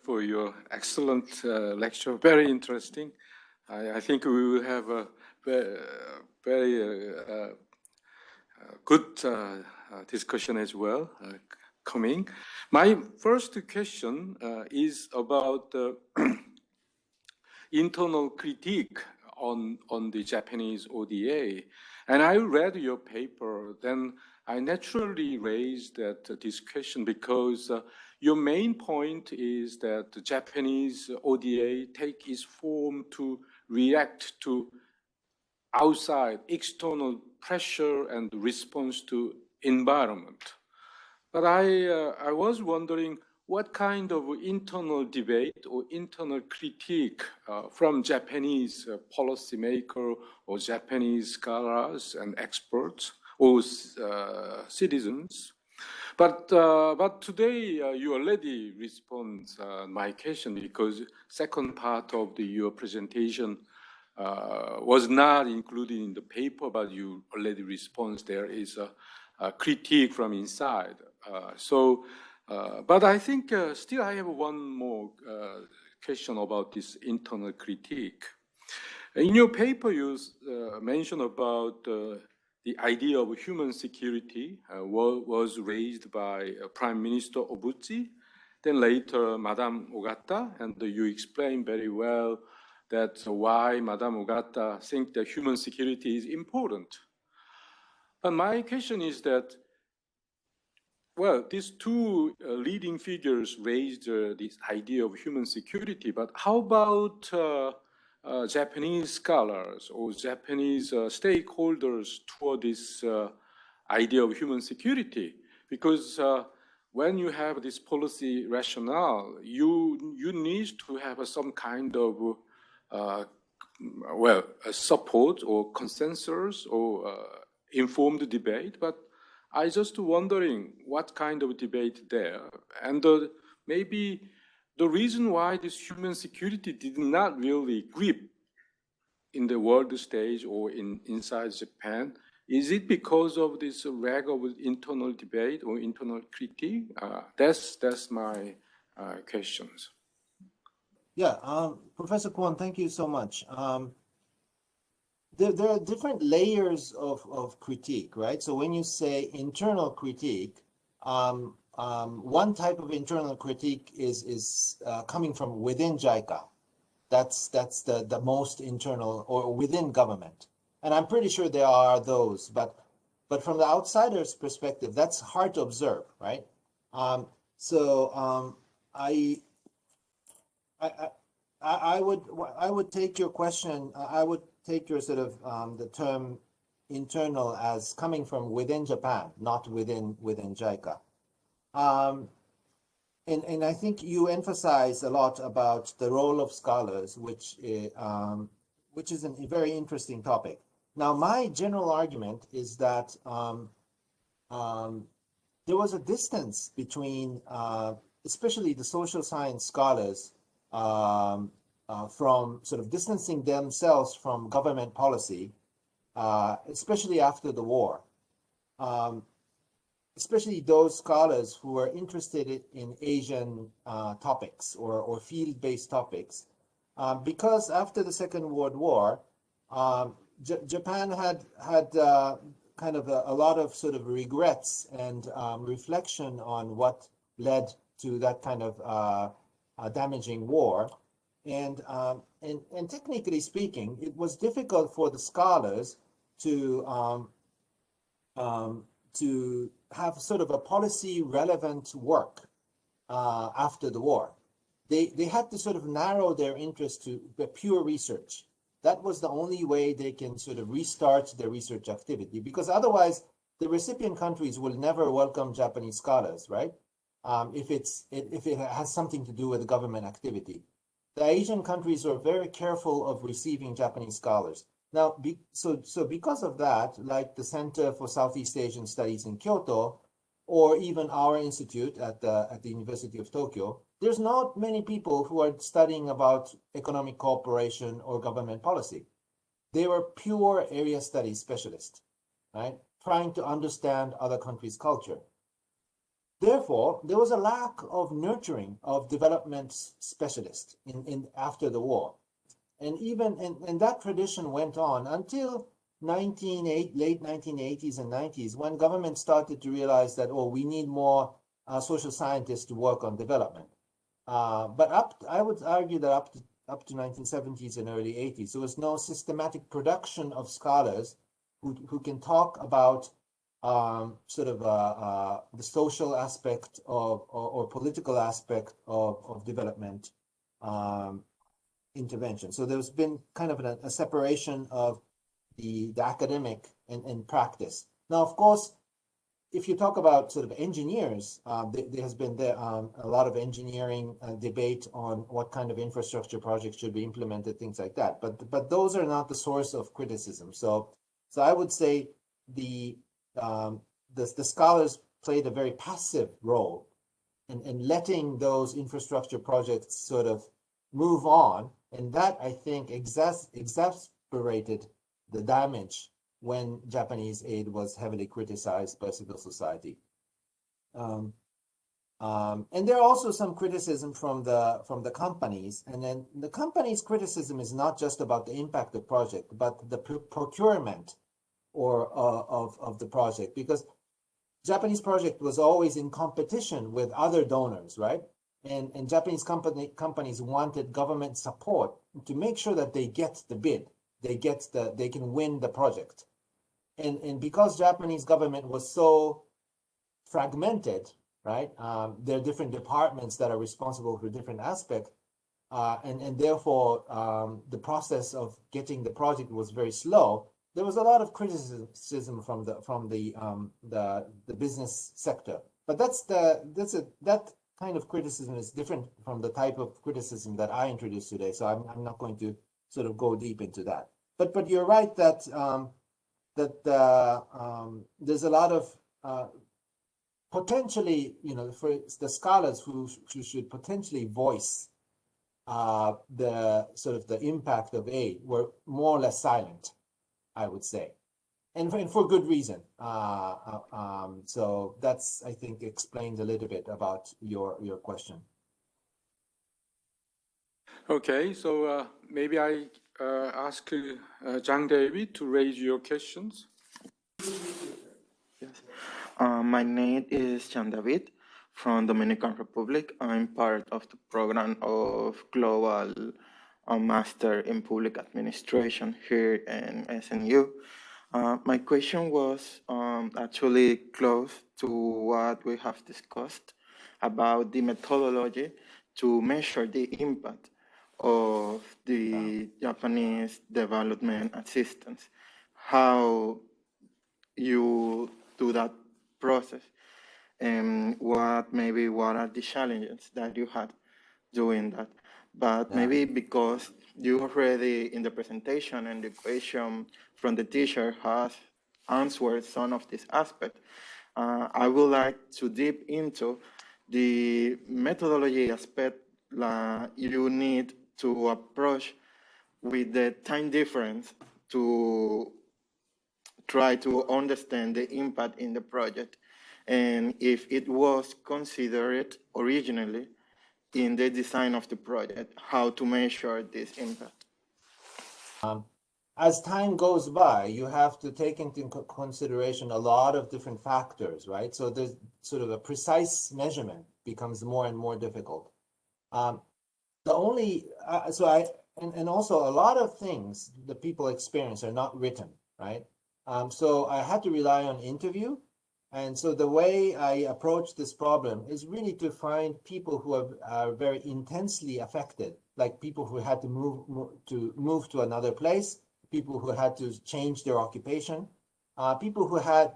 for your excellent lecture. Very interesting. I think we will have a very good discussion as well coming. My first question is about the internal critique on the Japanese ODA. And I read your paper, then I naturally raised this question because your main point is that the Japanese ODA take its form to react to outside external pressure and response to environment. But I was wondering what kind of internal debate or internal critique from Japanese policymaker or Japanese scholars and experts or citizens. But today you already respond my question because second part of your presentation was not included in the paper, but you already respond. There is a critique from inside. But I think still I have one more question about this internal critique. In your paper, you mentioned about the idea of human security was raised by Prime Minister Obuchi, then later Madame Ogata, and you explained very well that why Madame Ogata think that human security is important. But my question is that, well, these two leading figures raised this idea of human security, but how about Japanese scholars or Japanese stakeholders toward this idea of human security? Because when you have this policy rationale, you need to have some kind of support or consensus or informed debate. But I just wondering what kind of debate there, and maybe the reason why this human security did not really grip in the world stage or inside Japan, is it because of this lack of internal debate or internal critique? That's my questions. Yeah, Professor Kwon, thank you so much. There are different layers of critique, right? So when you say internal critique, one type of internal critique is coming from within JICA. That's the most internal, or within government. And I'm pretty sure there are those, but from the outsider's perspective, that's hard to observe, right? I would take your question. I would take your sort of the term internal as coming from within Japan, not within JICA. And I think you emphasize a lot about the role of scholars, which is a very interesting topic. Now, my general argument is that there was a distance between, especially the social science scholars, from sort of distancing themselves from government policy, especially after the war. Especially those scholars who are interested in Asian topics or field-based topics, because after the Second World War, Japan had kind of a lot of sort of regrets and reflection on what led to that kind of damaging war, and technically speaking, it was difficult for the scholars to have sort of a policy relevant work after the war. They had to sort of narrow their interest to the pure research. That was the only way they can sort of restart their research activity, because otherwise the recipient countries will never welcome Japanese scholars, right? If it has something to do with government activity. The Asian countries are very careful of receiving Japanese scholars. Now, so because of that, like the Center for Southeast Asian Studies in Kyoto, or even our institute at the University of Tokyo, there's not many people who are studying about economic cooperation or government policy. They were pure area studies specialists, right? Trying to understand other countries' culture. Therefore, there was a lack of nurturing of development specialists in after the war. And even and that tradition went on until late 1980s and 90s, when government started to realize that, oh, we need more social scientists to work on development. But I would argue that up to 1970s and early 80s, there was no systematic production of scholars who can talk about the social aspect of or political aspect of development intervention. So there's been kind of a separation of the academic and practice. Now, of course, if you talk about sort of engineers, there has been a lot of engineering debate on what kind of infrastructure projects should be implemented, things like that. But those are not the source of criticism. So I would say the scholars played a very passive role in letting those infrastructure projects sort of move on, and that, I think, exacerbated the damage when Japanese aid was heavily criticized by civil society. And there are also some criticism from the companies, and then the companies' criticism is not just about the impact of project, but the procurement of the project, because Japanese project was always in competition with other donors, right? And Japanese companies wanted government support to make sure that they get the bid, they can win the project. And because Japanese government was so fragmented, right? There are different departments that are responsible for different aspects, and therefore the process of getting the project was very slow. There was a lot of criticism from the business sector, but that kind of criticism is different from the type of criticism that I introduced today. So I'm not going to sort of go deep into that. But you're right that there's a lot of potentially, for the scholars who should potentially voice the impact of aid were more or less silent, I would say, and for good reason. So that's, I think, explains a little bit about your question. Okay, so maybe I ask Jang David to raise your questions. Yes. My name is Jan David from Dominican Republic. I'm part of the program of Global Master in Public Administration here in SNU. My question was actually close to what we have discussed about the methodology to measure the impact of the Japanese development assistance, how you do that process, and what are the challenges that you had doing that. But maybe because you already in the presentation and the question from the teacher has answered some of this aspect, I would like to deep into the methodology aspect you need to approach with the time difference to try to understand the impact in the project, and if it was considered originally in the design of the project, how to measure this impact. As time goes by, you have to take into consideration a lot of different factors, right? So there's sort of a precise measurement becomes more and more difficult. And also a lot of things that people experience are not written, right? So I had to rely on interview. And so the way I approach this problem is really to find people who are very intensely affected, like people who had to move to another place, people who had to change their occupation, people who had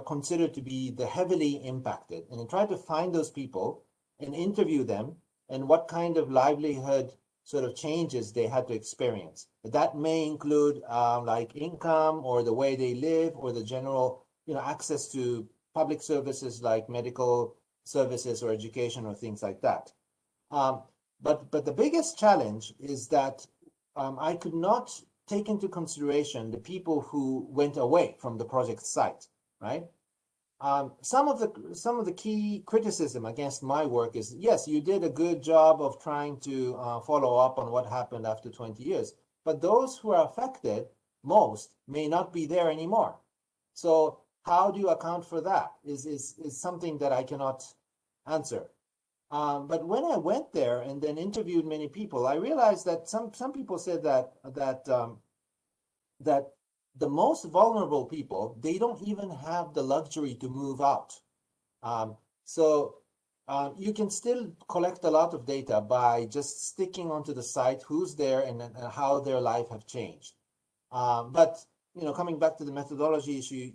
considered to be the heavily impacted, and then try to find those people and interview them and what kind of livelihood sort of changes they had to experience. That may include like income or the way they live or the general, access to public services like medical services or education or things like that. But the biggest challenge is that I could not take into consideration the people who went away from the project site, right? Some of the key criticism against my work is, yes, you did a good job of trying to follow up on what happened after 20 years, but those who are affected most may not be there anymore. So how do you account for that is something that I cannot answer. But when I went there and then interviewed many people, I realized that some people said that the most vulnerable people, they don't even have the luxury to move out. So you can still collect a lot of data by just sticking onto the site who's there and how their life have changed. But coming back to the methodology issue,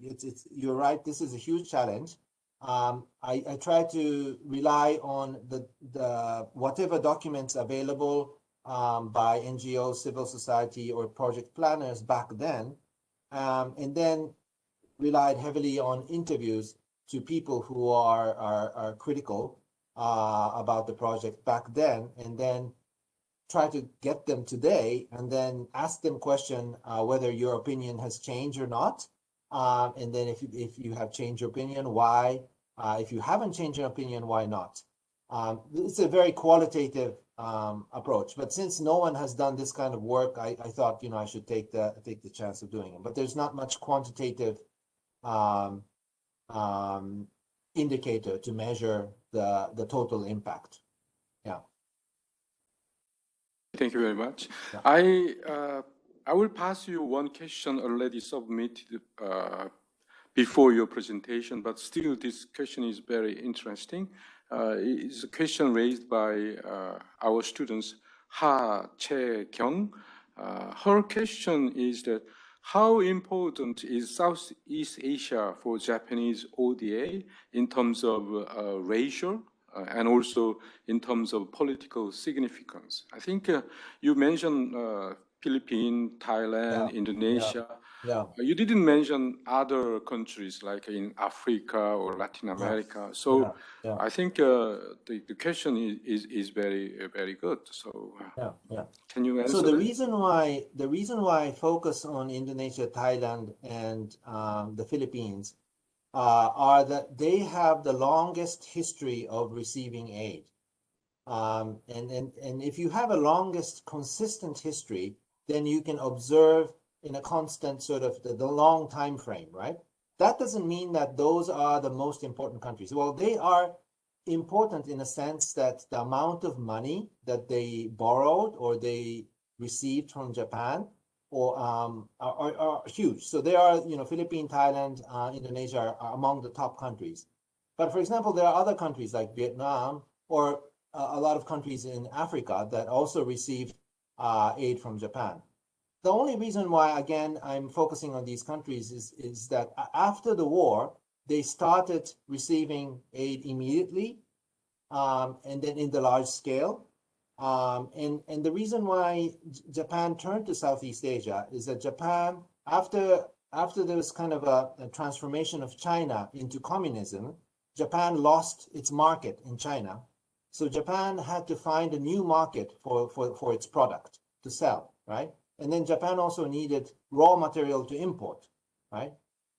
you're right. This is a huge challenge. I try to rely on the whatever documents available by NGOs, civil society, or project planners back then, and then relied heavily on interviews to people who are critical about the project back then, and then try to get them today, and then ask them question whether your opinion has changed or not. And then if you have changed your opinion, why? If you haven't changed your opinion, why not? It's a very qualitative approach. But since no one has done this kind of work, I thought I should take the chance of doing it. But there's not much quantitative indicator to measure the total impact. Yeah. Thank you very much. Yeah. I will pass you one question already submitted before your presentation, but still this question is very interesting. It's a question raised by our students, Ha Chae-kyung. Her question is that how important is Southeast Asia for Japanese ODA in terms of racial and also in terms of political significance? I think you mentioned Philippines, Thailand, Indonesia. Yeah. You didn't mention other countries like in Africa or Latin America. So I think the question is very, very good. So can you answer? So the reason why I focus on Indonesia, Thailand, and the Philippines are that they have the longest history of receiving aid. And if you have a longest consistent history, then you can observe in a constant sort of the long time frame, right? That doesn't mean that those are the most important countries. Well, they are important in a sense that the amount of money that they borrowed or they received from Japan or are huge. So they are, Philippines, Thailand, Indonesia are among the top countries. But for example, there are other countries like Vietnam or a lot of countries in Africa that also received aid from Japan. The only reason why, again, I'm focusing on these countries is that after the war, they started receiving aid immediately, and then in the large scale. And the reason why Japan turned to Southeast Asia is that Japan, after there was kind of a transformation of China into communism, Japan lost its market in China. So Japan had to find a new market for its product to sell, right? And then Japan also needed raw material to import, right?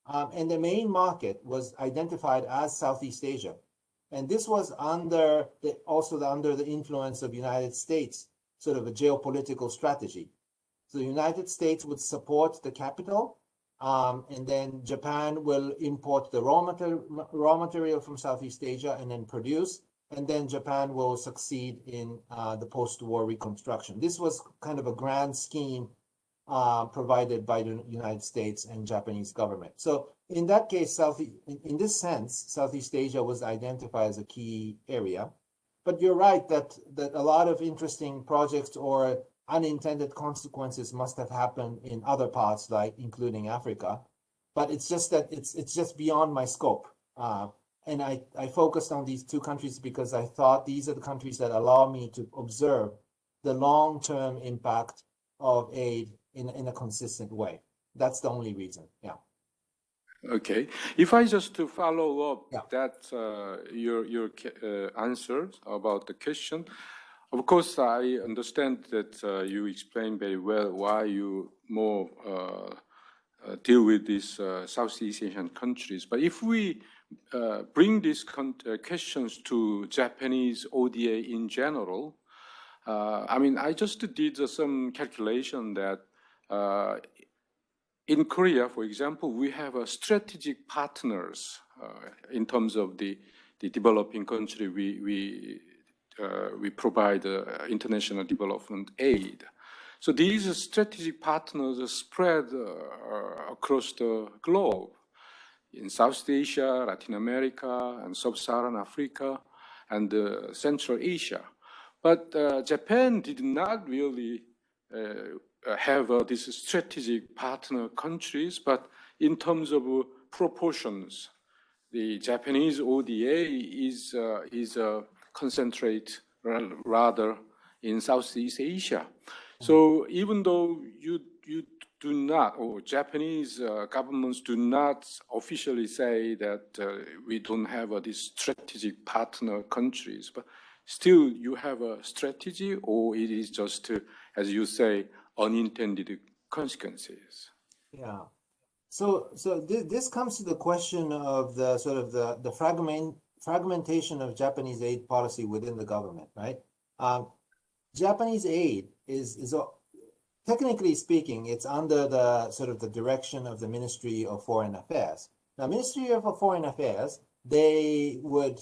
And the main market was identified as Southeast Asia. And this was under the influence of United States, sort of a geopolitical strategy. So the United States would support the capital, and then Japan will import the raw material from Southeast Asia and then produce, and then Japan will succeed in the post-war reconstruction. This was kind of a grand scheme provided by the United States and Japanese government. So in that case, in this sense, Southeast Asia was identified as a key area. But you're right that a lot of interesting projects or unintended consequences must have happened in other parts, like including Africa. But it's just that it's just beyond my scope. And I focused on these two countries because I thought these are the countries that allow me to observe the long-term impact of aid in a consistent way. That's the only reason. Yeah. Okay. If I just to follow up that your answer about the question, of course I understand that you explained very well why you more deal with these Southeast Asian countries. But if we bring these questions to Japanese ODA in general, I mean, I just did some calculation that in Korea, for example, we have strategic partners in terms of the developing country. We provide international development aid. So these strategic partners are spread across the globe in South Asia, Latin America, and Sub-Saharan Africa, and Central Asia. But Japan did not really have these strategic partner countries, but in terms of proportions, the Japanese ODA is concentrate rather in Southeast Asia. So even though you do not, or Japanese governments do not officially say that we don't have these strategic partner countries, but still you have a strategy, or it is just, as you say, unintended consequences. Yeah. So this comes to the question of the sort of the fragmentation of Japanese aid policy within the government, right? Japanese aid is technically speaking, it's under the sort of the direction of the Ministry of Foreign Affairs. Now, Ministry of Foreign Affairs, they would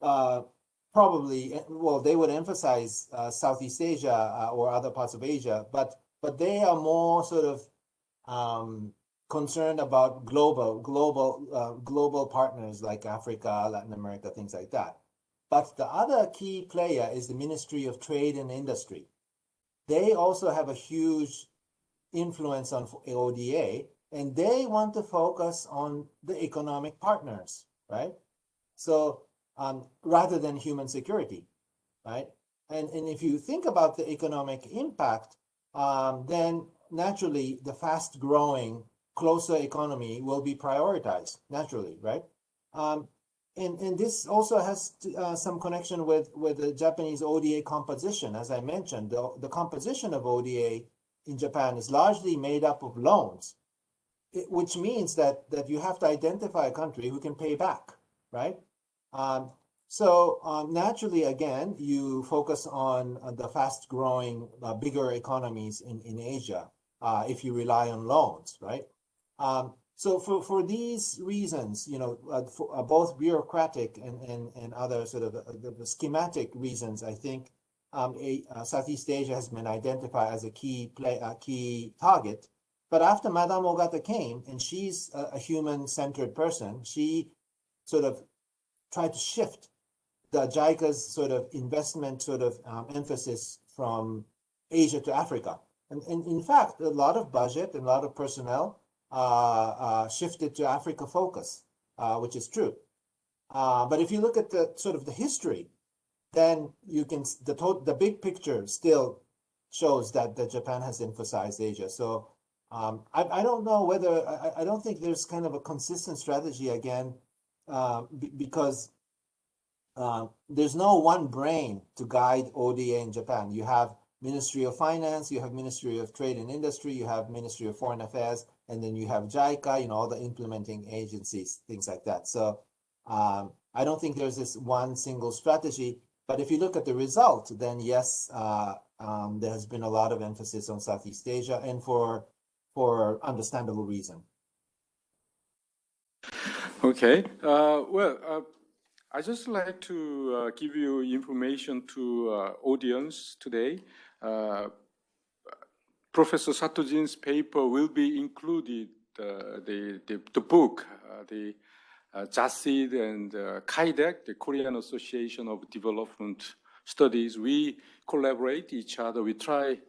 probably, well, they would emphasize Southeast Asia or other parts of Asia, but they are more sort of concerned about global partners like Africa, Latin America, things like that. But the other key player is the Ministry of Trade and Industry. They also have a huge influence on ODA, and they want to focus on the economic partners, right? So rather than human security, right? And if you think about the economic impact, then naturally the fast-growing, closer economy will be prioritized, naturally, right? And this also has some connection with the Japanese ODA composition. As I mentioned, the composition of ODA in Japan is largely made up of loans, which means that you have to identify a country who can pay back, right? So naturally, again, you focus on the fast-growing, bigger economies in Asia if you rely on loans, right? So for these reasons, you know, for both bureaucratic and other sort of the schematic reasons, I think Southeast Asia has been identified as a key target. But after Madame Ogata came, and she's a human-centered person, she sort of tried to shift the JICA's sort of investment sort of emphasis from Asia to Africa. And in fact, a lot of budget and a lot of personnel shifted to Africa focus, which is true. But if you look at the sort of the history, then you can, the big picture still shows that Japan has emphasized Asia. So I don't know whether, I don't think there's kind of a consistent strategy again, because there's no one brain to guide ODA in Japan. You have Ministry of Finance, you have Ministry of Trade and Industry, you have Ministry of Foreign Affairs, and then you have JICA, you know, all the implementing agencies, things like that. So I don't think there's this one single strategy, but if you look at the result, then yes, there has been a lot of emphasis on Southeast Asia, and for understandable reason. Okay, I just like to give you information to audience today. Professor Satojin's paper will be included, the book, the JASID and KAIDEC, the Korean Association of Development Studies. We collaborate each other. We try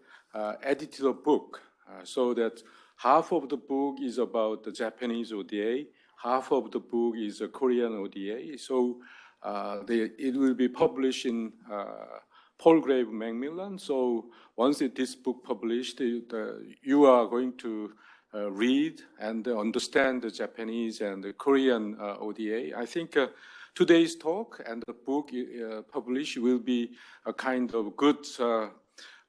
edit the book so that half of the book is about the Japanese ODA, half of the book is a Korean ODA. So it will be published in Palgrave Macmillan. So once this book published, you are going to read and understand the Japanese and the Korean ODA. I think today's talk and the book published will be a kind of good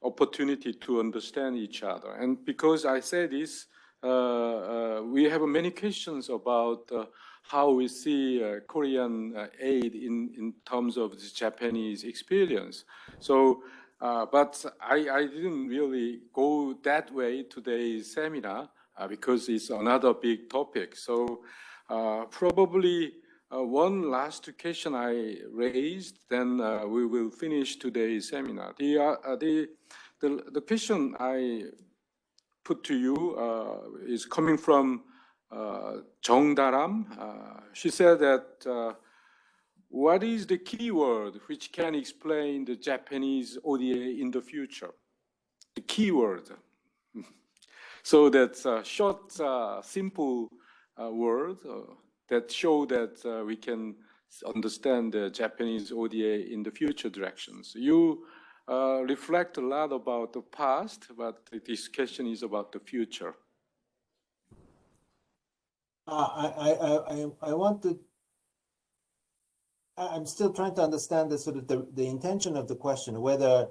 opportunity to understand each other. And because I say this, we have many questions about how we see Korean aid in terms of the Japanese experience. So, but I didn't really go that way today's seminar because it's another big topic. So probably one last question I raised, then we will finish today's seminar. The question I put to you is coming from Jung Daram. She said that what is the keyword which can explain the Japanese ODA in the future? The keyword. So that's a short, simple word that show that we can understand the Japanese ODA in the future directions. You reflect a lot about the past, but this question is about the future. I want to. I'm still trying to understand the sort of the intention of the question, whether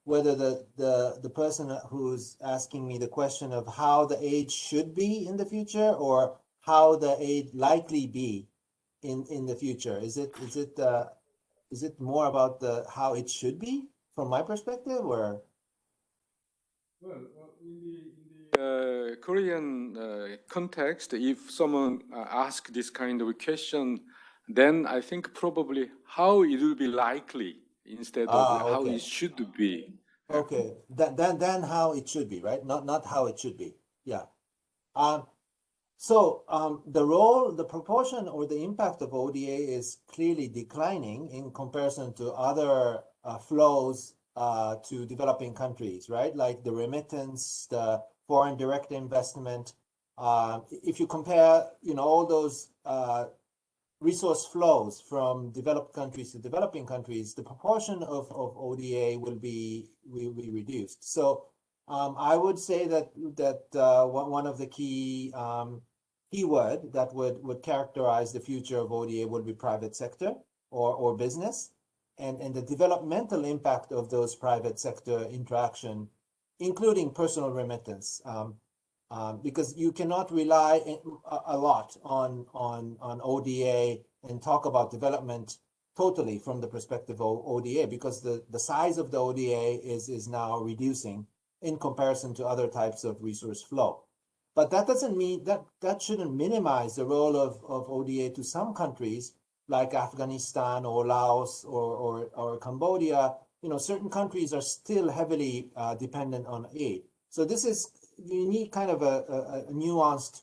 the person who's asking me the question of how the aid should be in the future, or how the aid likely be in the future. Is it more about how it should be from my perspective, or? Well, in the Korean context, if someone asks this kind of question, then I think probably how it will be likely instead of how it should be. Okay, then how it should be, right? Not how it should be. Yeah. So the proportion or the impact of ODA is clearly declining in comparison to other flows to developing countries, right? Like the remittance, the foreign direct investment. If you compare, all those resource flows from developed countries to developing countries, the proportion of ODA will be reduced. So I would say that one of the key keyword that would characterize the future of ODA would be private sector or business, and the developmental impact of those private sector interaction, including personal remittance. Because you cannot rely a lot on ODA and talk about development totally from the perspective of ODA, because the size of the ODA is now reducing in comparison to other types of resource flow. But that doesn't mean that shouldn't minimize the role of ODA to some countries like Afghanistan or Laos or Cambodia. Certain countries are still heavily dependent on aid. So you need kind of a nuanced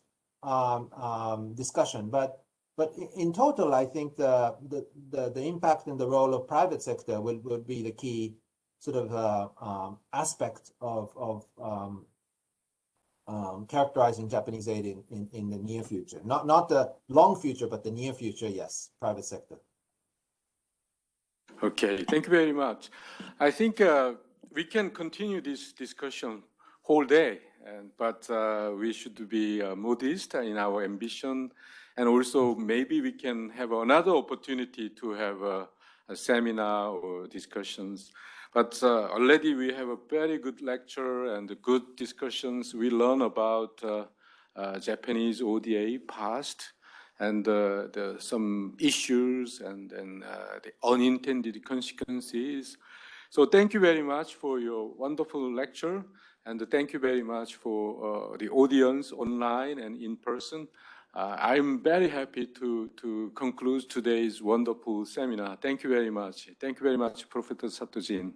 discussion, but in total, I think the impact and the role of private sector will be the key sort of aspect of characterizing Japanese aid in the near future. Not the long future, but the near future. Yes, private sector. Okay, thank you very much. I think we can continue this discussion whole day, but we should be modest in our ambition, and also maybe we can have another opportunity to have a seminar or discussions. But already we have a very good lecture and good discussions. We learn about Japanese ODA past and some issues and the unintended consequences. So thank you very much for your wonderful lecture. And thank you very much for the audience online and in person. I'm very happy to conclude today's wonderful seminar. Thank you very much. Thank you very much, Professor Sato-jin.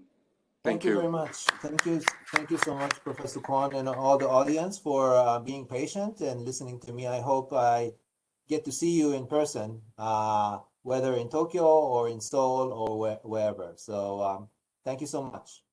Thank you very much. Thank you so much, Professor Kwon, and all the audience for being patient and listening to me. I hope I get to see you in person, whether in Tokyo or in Seoul or wherever. So thank you so much.